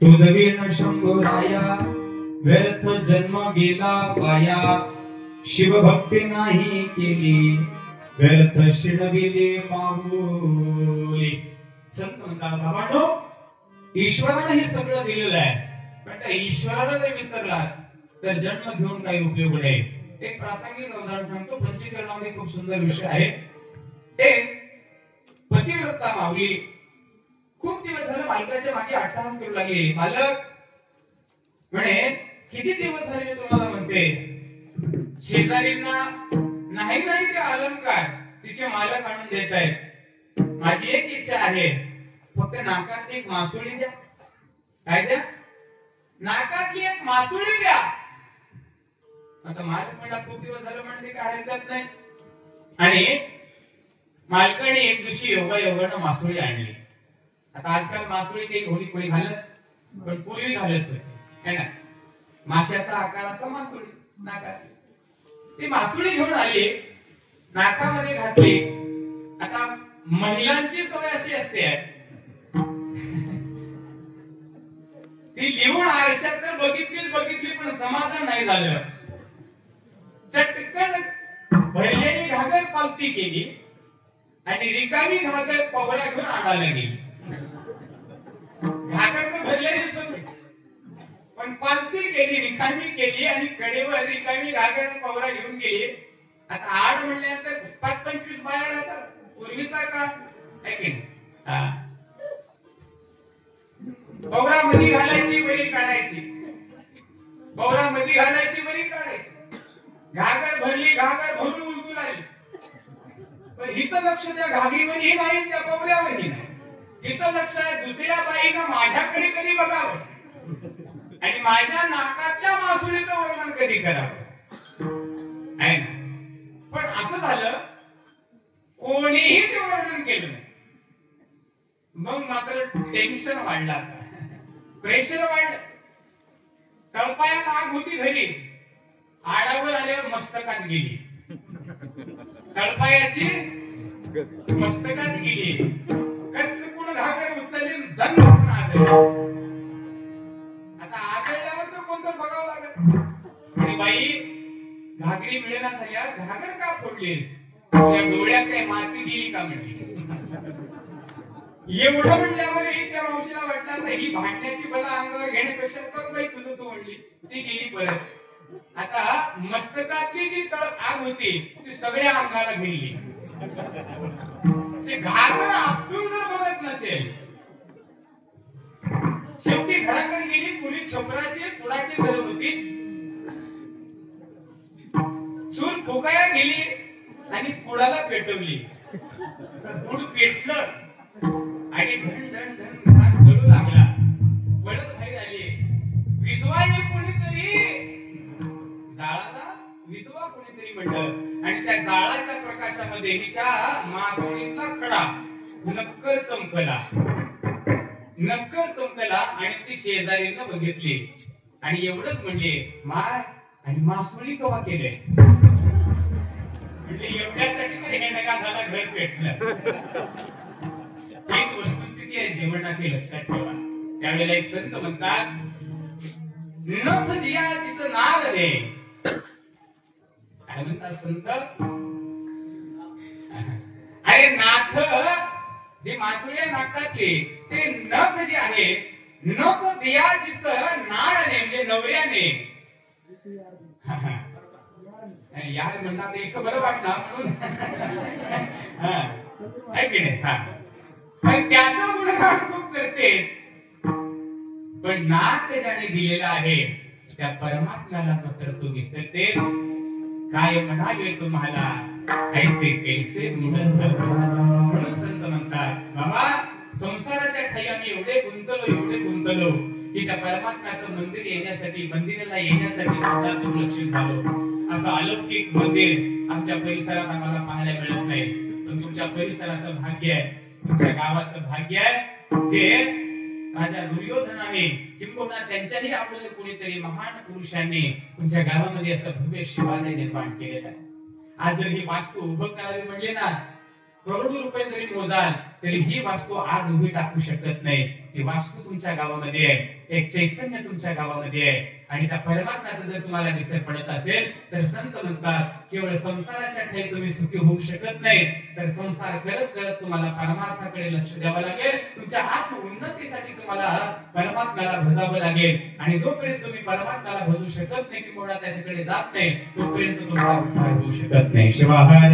तुझवीन शंभुराया व्यर्थ जन्म गेला पाया शिवभक्ती नाही केली व्यर्थ शिणविले माहुली. संत म्हणतात बाबांनो, ईश्वराने हे सगळं दिलेलं आहे, पण त्या ईश्वराला जर विसरला तर जन्म घेऊन काही उपयोग नाही. एक प्रासंगिक उदाहरण सांगतो. पंचकर्णामध्ये खूप सुंदर विषय आहे. एक पतिव्रता माऊली खूप दिवस झाले मालकाच्या मागे अट्टहास करू लागली. मालक म्हणे, किती दिवस झाले मी तुम्हाला म्हणते, शेजारींना नाही ते अलंकार तिचे मालक आणून देत आहेत. माझी एक इच्छा आहे, फक्त नाकात एक मासुळी द्या. काय द्या? नाकात एक मासुळी द्या. आता मालक म्हणला, खूप दिवस झालं म्हणते, काय हरकत नाही. आणि मालकाने एक दिवशी योगायोगानं मासुळी आणली. आता आजकाल मासुळी काही होळी कोणी घालत, पण पूर्वी घालत होते ना. माशाचा आकाराचा मासुळी नाकात. ती मासुळी घेऊन आली, नाकामध्ये घातली. आता महिलांची सवय अशी असते, ती लिहून आरशात तर बघितली पण समाधान नाही झालं. चटकन भरलेली घागर पालती केली आणि रिकामी घागर पवळ्या घेऊन आणायला गेली. घागर तर भरलेलीच होती, पण पालती केली, रिकामी केली आणि कडेवर रिकामी घागर पवळा घेऊन गेली. आता आड म्हणल्यानंतर 25 बाया राहतात, पूर्वीचा काळ आहे की नाही. पवळा मध्ये घालायची, बरी काढायची, पवळा मध्ये घालायची, बरी काढायची. घागर भरली, घागर भरून उलटू लागली. पण हिचं लक्ष त्या घागरीवरही नाही, त्या पवळ्यावरही नाही. हिचं लक्ष दुसऱ्या बाईनं माझ्याकडे कधी बघावं आणि माझ्या नाकातल्या मासुळीचं वर्णन कधी करावं. पण असं झालं, कोणीही ते वर्णन केलं नाही. मग मात्र टेन्शन वाढला, प्रेशर वाढलं. तळपायाला आग होती घरी, आडावर आल्यावर मस्तकात गेली. तळपायाची मस्तकात गेली. कच्च कुण घागर उचलली, दंड होऊन आदळली. आता आदळल्यावर तर कोणतं बघावं लागत. आणि बाई, घागरी मिळेना झाल्या, घागर का फोडलीस? तुझ्या डोळ्यात काय माती गेली का म्हणली. एवढं म्हणल्यावरही त्या मावशीला वाटलं, ही भांडण्याची बला अंगावर घेण्यापेक्षा बघ बाई तुझं तू म्हणली. ती गेली परत. आता मस्तकातली जी आग होती ती सगळ्या अंगाला भिडली. ते घागर आपटून जर बघत नसेल, शेवटी घराकडे गेली. पूर्वी छपराची पुडाची घर होती. चूल फुकाया गेली आणि पुडाला पेटवली. पुड पेटलं आणि धन धन धन घाग जळू लागला. वळत बाहेर आली. विधवाई कोणीतरी, जाळाला विधवा कोणीतरी म्हणलं. आणि त्या जाळाच्या प्रकाशामध्ये हिच्या मासुळीतला खडा नक्कर चमकला. नक्कल चमकला आणि ती शेजारीनं बघितली आणि एवढंच म्हणले, माय आणि मासुळी कवा केले? म्हणजे एवढ्यासाठी तरी हे नका झाला घर पेटलं. एक वस्तुस्थिती आहे जीवनाची, लक्षात ठेवा. त्यावेळेला एक संत म्हणतात, नथ जिया जिस नाल रे. काय म्हणतात संत? अरे नाथ जे मासुळ्या नाकातले ते नथ जे आहे, नथ दिया जिस नाळने म्हणजे नवऱ्याने. यार म्हणणार एक बरं वाटणार म्हणून आहे की नाही? त्याचं गुणगान खूप करते, पण नाथ ज्याने दिलेला आहे त्या परमात्म्याला मात्र तू विसरते. काय म्हणावे तुम्हाला ऐसे कैसे म्हणून संत म्हणतात, बाबा संसाराच्या ठाई आम्ही एवढे गुंतलो की त्या परमात्म्याचं मंदिर येण्यासाठी, मंदिराला येण्यासाठी सुद्धा दुर्लक्षित झालो. असं अलौकिक मंदिर आमच्या परिसरात आम्हाला पाहायला मिळत नाही. पण तुमच्या परिसराचं भाग्य आहे, तुमच्या गावाचं भाग्य आहे, जे राजा दुर्योधनाने किंबहुना त्यांच्याही आपल्याला कोणीतरी महान पुरुषांनी तुमच्या गावामध्ये असं भव्य शिवालय निर्माण केलेलं आहे. आज जर ही वास्तू उभं करावी म्हणले ना, करोडो रुपये जरी मोजाल तरी ही वास्तू आज उभी टाकू शकत नाही. ती वास्तू तुमच्या गावामध्ये आहे, एक चैतन्य तुमच्या गावामध्ये आहे. आणि त्या परमात्म्याचं जर तुम्हाला विसर पडत असेल तर संत म्हणतात, केवळ संसाराच्या ठाई तुम्ही सुखी होऊ शकत नाही, तर संसार करत करत तुम्हाला परमार्थाकडे लक्ष द्यावं लागेल. तुमच्या आत्म उन्नतीसाठी तुम्हाला परमात्म्याला भजावं लागेल. आणि जोपर्यंत तुम्ही परमात्म्याला भजू शकत नाही किंवा त्याच्याकडे जात नाही, तोपर्यंत तुमचा उद्धार होऊ शकत नाही. शिवाय